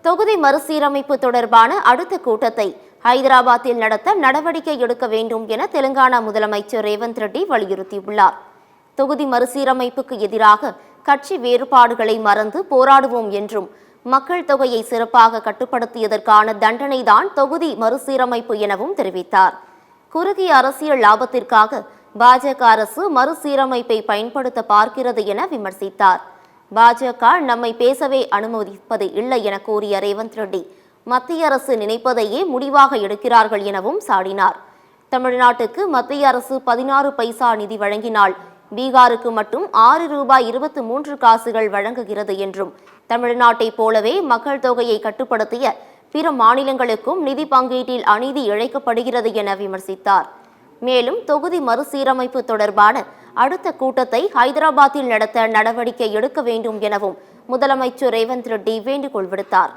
தொகுதி மறுசீரமைப்பு தொடர்பான அடுத்த கூட்டத்தை ஹைதராபாத்தில் நடத்த நடவடிக்கை எடுக்க வேண்டும் என தெலுங்கானா முதலமைச்சர் ரேவந்த் ரெட்டி வலியுறுத்தியுள்ளார். தொகுதி மறுசீரமைப்புக்கு எதிராக கட்சி வேறுபாடுகளை மறந்து போராடுவோம் என்றும், மக்கள் தொகையை சிறப்பாக கட்டுப்படுத்தியதற்கான தண்டனைதான் தொகுதி மறுசீரமைப்பு எனவும் தெரிவித்தார். குறுகிய அரசியல் லாபத்திற்காக பாஜக அரசு மறுசீரமைப்பை பயன்படுத்த பார்க்கிறது என விமர்சித்தார். பாஜக நம்மை பேசவே அனுமதிப்பது இல்லை என கூறிய ரேவந்த் ரெட்டி, மத்திய அரசு நினைப்பதையே முடிவாக எடுக்கிறார்கள் எனவும் சாடினார். தமிழ்நாட்டுக்கு மத்திய அரசு 16 பைசா நிதி வழங்கினால் பீகாருக்கு மட்டும் ₹6.23 வழங்குகிறது என்றும், தமிழ்நாட்டை போலவே மக்கள் தொகையை கட்டுப்படுத்திய பிற மாநிலங்களுக்கும் நிதி பங்கீட்டில் அநீதி இழைக்கப்படுகிறது என விமர்சித்தார். மேலும் தொகுதி மறுசீரமைப்பு தொடர்பான அடுத்த கூட்டத்தை ஹைதராபாத்தில் நடத்த நடவடிக்கை எடுக்க வேண்டும் எனவும் முதலமைச்சர் ரேவந்த் ரெட்டி வேண்டுகோள் விடுத்தார்.